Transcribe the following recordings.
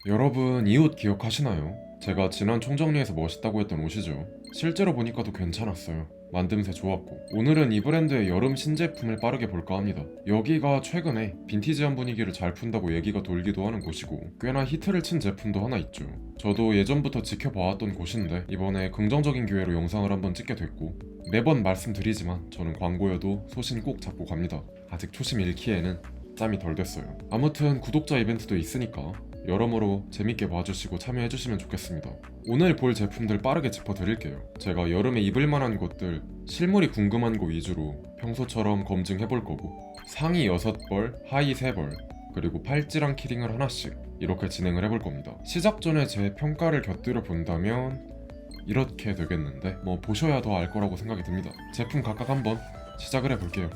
여러분, 이 옷 기억하시나요? 제가 지난 총정리에서 멋있다고 했던 옷이죠. 실제로 보니까도 괜찮았어요. 만듦새 좋았고. 오늘은 이 브랜드의 여름 신제품을 빠르게 볼까 합니다. 여기가 최근에 빈티지한 분위기를 잘 푼다고 얘기가 돌기도 하는 곳이고, 꽤나 히트를 친 제품도 하나 있죠. 저도 예전부터 지켜봐왔던 곳인데 이번에 긍정적인 기회로 영상을 한번 찍게 됐고, 매번 말씀드리지만 저는 광고여도 소신 꼭 잡고 갑니다. 아직 초심 잃기에는 짬이 덜 됐어요. 아무튼 구독자 이벤트도 있으니까 여러모로 재밌게 봐주시고 참여해주시면 좋겠습니다. 오늘 볼 제품들 빠르게 짚어드릴게요. 제가 여름에 입을 만한 것들, 실물이 궁금한 거 위주로 평소처럼 검증해볼 거고, 상의 6벌, 하의 3벌, 그리고 팔찌랑 키링을 하나씩 이렇게 진행을 해볼 겁니다. 시작 전에 제 평가를 곁들여 본다면 이렇게 되겠는데, 보셔야 더 알 거라고 생각이 듭니다. 제품 각각 한번 시작을 해볼게요.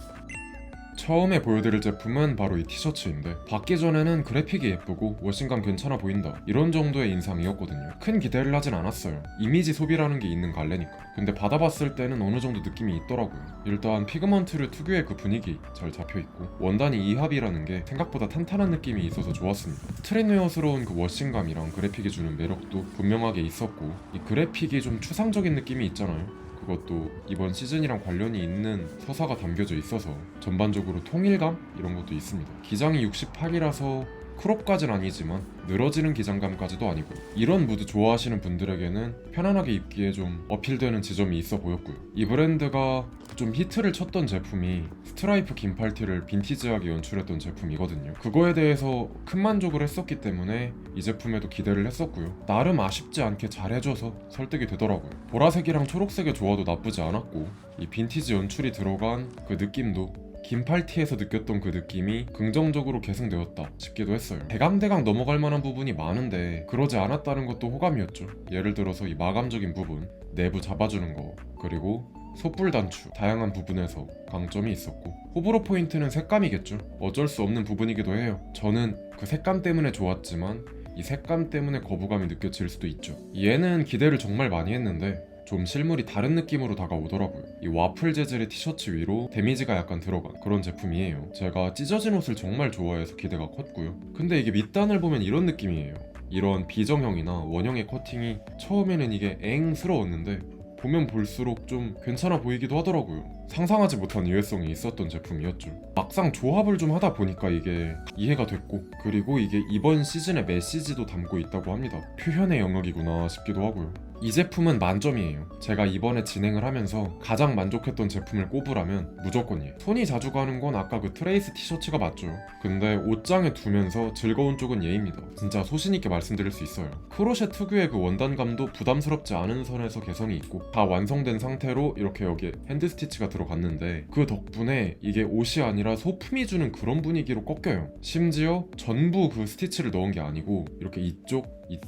처음에 보여드릴 제품은 바로 이 티셔츠인데, 받기 전에는 그래픽이 예쁘고 워싱감 괜찮아 보인다 이런 정도의 인상이었거든요. 큰 기대를 하진 않았어요. 이미지 소비라는 게 있는 갈래니까. 근데 받아봤을 때는 어느 정도 느낌이 있더라고요. 일단 피그먼트류 특유의 그 분위기 잘 잡혀있고, 원단이 이합이라는 게 생각보다 탄탄한 느낌이 있어서 좋았습니다. 트렌웨어스러운 그 워싱감이랑 그래픽이 주는 매력도 분명하게 있었고, 이 그래픽이 좀 추상적인 느낌이 있잖아요. 그것도 이번 시즌이랑 관련이 있는 서사가 담겨져 있어서 전반적으로 통일감? 이런 것도 있습니다. 기장이 68이라서 크롭까진 아니지만 늘어지는 기장감까지도 아니고요. 이런 무드 좋아하시는 분들에게는 편안하게 입기에 좀 어필되는 지점이 있어 보였고요. 이 브랜드가 좀 히트를 쳤던 제품이 스트라이프 긴팔티를 빈티지하게 연출했던 제품이거든요. 그거에 대해서 큰 만족을 했었기 때문에 이 제품에도 기대를 했었고요. 나름 아쉽지 않게 잘 해줘서 설득이 되더라고요. 보라색이랑 초록색의 조화도 나쁘지 않았고, 이 빈티지 연출이 들어간 그 느낌도 긴팔티에서 느꼈던 그 느낌이 긍정적으로 계승되었다 싶기도 했어요. 대강대강 넘어갈 만한 부분이 많은데 그러지 않았다는 것도 호감이었죠. 예를 들어서 이 마감적인 부분, 내부 잡아주는 거, 그리고 솥불 단추, 다양한 부분에서 강점이 있었고, 호불호 포인트는 색감이겠죠. 어쩔 수 없는 부분이기도 해요. 저는 그 색감 때문에 좋았지만 이 색감 때문에 거부감이 느껴질 수도 있죠. 얘는 기대를 정말 많이 했는데 좀 실물이 다른 느낌으로 다가오더라고요. 이 와플 재질의 티셔츠 위로 데미지가 약간 들어간 그런 제품이에요. 제가 찢어진 옷을 정말 좋아해서 기대가 컸고요. 근데 이게 밑단을 보면 이런 느낌이에요. 이런 비정형이나 원형의 커팅이 처음에는 이게 엥스러웠는데 보면 볼수록 좀 괜찮아 보이기도 하더라고요. 상상하지 못한 유해성이 있었던 제품이었죠. 막상 조합을 좀 하다 보니까 이게 이해가 됐고, 그리고 이게 이번 시즌의 메시지도 담고 있다고 합니다. 표현의 영역이구나 싶기도 하고요. 이 제품은 만점이에요. 제가 이번에 진행을 하면서 가장 만족했던 제품을 꼽으라면 무조건 얘. 손이 자주 가는 건 아까 그 트레이스 티셔츠가 맞죠. 근데 옷장에 두면서 즐거운 쪽은 얘입니다. 진짜 소신있게 말씀드릴 수 있어요. 크로셰 특유의 그 원단감도 부담스럽지 않은 선에서 개성이 있고, 다 완성된 상태로 이렇게 여기에 핸드 스티치가 들어갔는데 그 덕분에 이게 옷이 아니라 소품이 주는 그런 분위기로 꺾여요. 심지어 전부 그 스티치를 넣은 게 아니고 이렇게 이쪽 이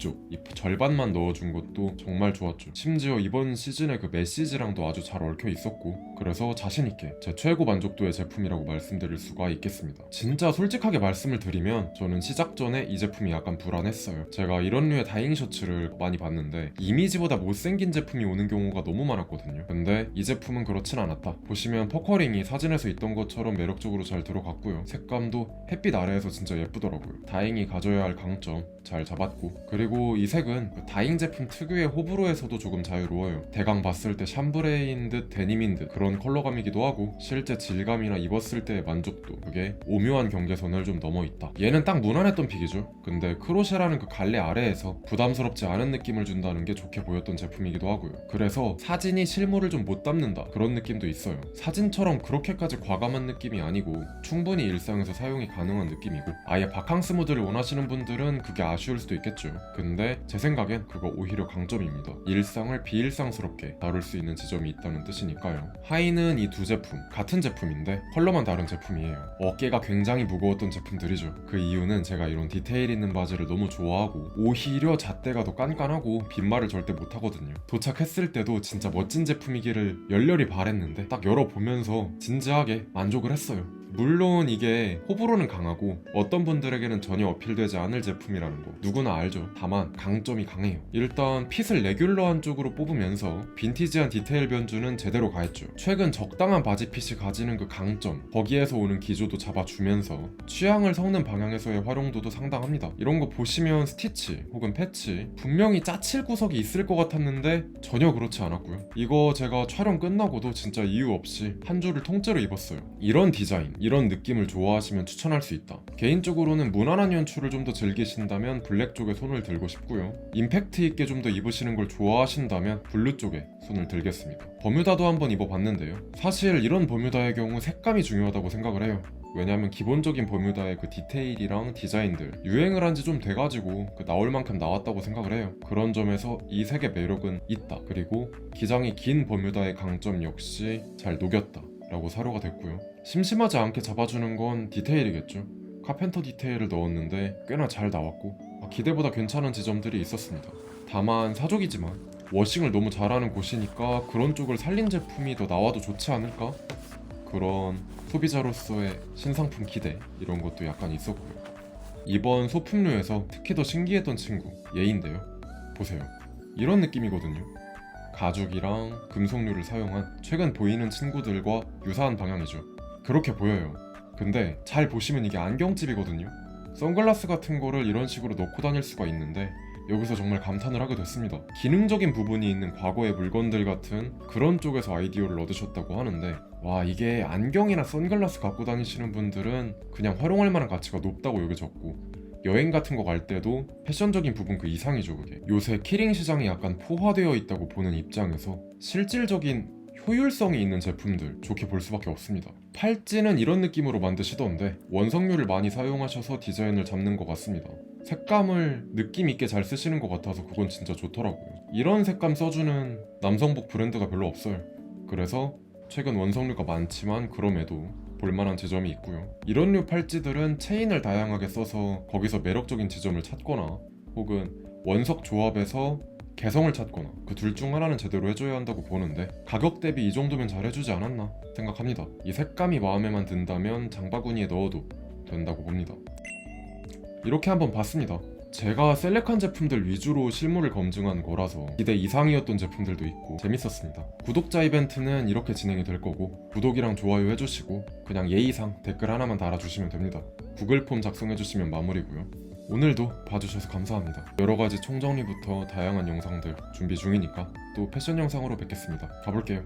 절반만 넣어준 것도 정말 좋았죠. 심지어 이번 시즌의 그 메시지랑도 아주 잘 얽혀 있었고, 그래서 자신있게 제 최고 만족도의 제품이라고 말씀드릴 수가 있겠습니다. 진짜 솔직하게 말씀을 드리면 저는 시작 전에 이 제품이 약간 불안했어요. 제가 이런 류의 다잉 셔츠를 많이 봤는데 이미지보다 못생긴 제품이 오는 경우가 너무 많았거든요. 근데 이 제품은 그렇진 않았다. 보시면 퍼커링이 사진에서 있던 것처럼 매력적으로 잘 들어갔고요. 색감도 햇빛 아래에서 진짜 예쁘더라고요. 다잉이 가져야 할 강점 잘 잡았고, 그리고 이 색은 그 다잉 제품 특유의 호불호에서도 조금 자유로워요. 대강 봤을 때 샴브레인 듯 데님인 듯 그런 컬러감이기도 하고, 실제 질감이나 입었을 때의 만족도, 그게 오묘한 경계선을 좀 넘어 있다. 얘는 딱 무난했던 픽이죠. 근데 크로셰라는 그 갈래 아래에서 부담스럽지 않은 느낌을 준다는 게 좋게 보였던 제품이기도 하고요. 그래서 사진이 실물을 좀 못 담는다 그런 느낌도 있어요. 사진처럼 그렇게까지 과감한 느낌이 아니고 충분히 일상에서 사용이 가능한 느낌이고, 아예 바캉스 모드를 원하시는 분들은 그게 아쉬울 수도 있겠죠. 근데 제 생각엔 그거 오히려 강점입니다. 일상을 비일상스럽게 다룰 수 있는 지점이 있다는 뜻이니까요. 하의는 이 두 제품 같은 제품인데 컬러만 다른 제품이에요. 어깨가 굉장히 무거웠던 제품들이죠. 그 이유는 제가 이런 디테일 있는 바지를 너무 좋아하고, 오히려 잣대가 더 깐깐하고 빈말을 절대 못하거든요. 도착했을 때도 진짜 멋진 제품이기를 열렬히 바랬는데 딱 열어보면서 진지하게 만족을 했어요. 물론 이게 호불호는 강하고 어떤 분들에게는 전혀 어필되지 않을 제품이라는 거 누구나 알죠. 다만 강점이 강해요. 일단 핏을 레귤러한 쪽으로 뽑으면서 빈티지한 디테일 변주는 제대로 가했죠. 최근 적당한 바지 핏이 가지는 그 강점, 거기에서 오는 기조도 잡아주면서 취향을 섞는 방향에서의 활용도도 상당합니다. 이런 거 보시면 스티치 혹은 패치 분명히 짜칠 구석이 있을 것 같았는데 전혀 그렇지 않았고요. 이거 제가 촬영 끝나고도 진짜 이유 없이 한 줄을 통째로 입었어요. 이런 디자인, 이런 느낌을 좋아하시면 추천할 수 있다. 개인적으로는 무난한 연출을 좀 더 즐기신다면 블랙 쪽에 손을 들고 싶고요. 임팩트 있게 좀 더 입으시는 걸 좋아하신다면 블루 쪽에 손을 들겠습니다. 버뮤다도 한번 입어봤는데요. 사실 이런 버뮤다의 경우 색감이 중요하다고 생각을 해요. 왜냐면 기본적인 버뮤다의 그 디테일이랑 디자인들 유행을 한 지 좀 돼가지고 나올 만큼 나왔다고 생각을 해요. 그런 점에서 이 색의 매력은 있다. 그리고 기장이 긴 버뮤다의 강점 역시 잘 녹였다 라고 사료가 됐고요. 심심하지 않게 잡아주는 건 디테일이겠죠. 카펜터 디테일을 넣었는데 꽤나 잘 나왔고 기대보다 괜찮은 지점들이 있었습니다. 다만 사족이지만 워싱을 너무 잘하는 곳이니까 그런 쪽을 살린 제품이 더 나와도 좋지 않을까? 그런 소비자로서의 신상품 기대 이런 것도 약간 있었고요. 이번 소품류에서 특히 더 신기했던 친구 얘인데요. 보세요. 이런 느낌이거든요. 가죽이랑 금속류를 사용한 최근 보이는 친구들과 유사한 방향이죠. 그렇게 보여요. 근데 잘 보시면 이게 안경집이거든요. 선글라스 같은 거를 이런 식으로 넣고 다닐 수가 있는데 여기서 정말 감탄을 하게 됐습니다. 기능적인 부분이 있는 과거의 물건들 같은 그런 쪽에서 아이디어를 얻으셨다고 하는데 와, 이게 안경이나 선글라스 갖고 다니시는 분들은 그냥 활용할 만한 가치가 높다고 여겨졌고 여행 같은 거 갈 때도 패션적인 부분 그 이상이죠. 그게 요새 키링 시장이 약간 포화되어 있다고 보는 입장에서 실질적인 효율성이 있는 제품들 좋게 볼 수밖에 없습니다. 팔찌는 이런 느낌으로 만드시던데 원석류를 많이 사용하셔서 디자인을 잡는 것 같습니다. 색감을 느낌 있게 잘 쓰시는 것 같아서 그건 진짜 좋더라고요. 이런 색감 써주는 남성복 브랜드가 별로 없어요. 그래서 최근 원석류가 많지만 그럼에도 볼만한 지점이 있고요. 이런 류 팔찌들은 체인을 다양하게 써서 거기서 매력적인 지점을 찾거나 혹은 원석 조합에서 개성을 찾거나 그 둘 중 하나는 제대로 해줘야 한다고 보는데 가격 대비 이 정도면 잘 해주지 않았나 생각합니다. 이 색감이 마음에만 든다면 장바구니에 넣어도 된다고 봅니다. 이렇게 한번 봤습니다. 제가 셀렉한 제품들 위주로 실물을 검증한 거라서 기대 이상이었던 제품들도 있고 재밌었습니다. 구독자 이벤트는 이렇게 진행이 될 거고 구독이랑 좋아요 해주시고 그냥 예의상 댓글 하나만 달아주시면 됩니다. 구글 폼 작성해주시면 마무리고요. 오늘도 봐주셔서 감사합니다. 여러가지 총정리부터 다양한 영상들 준비 중이니까 또 패션 영상으로 뵙겠습니다. 가볼게요.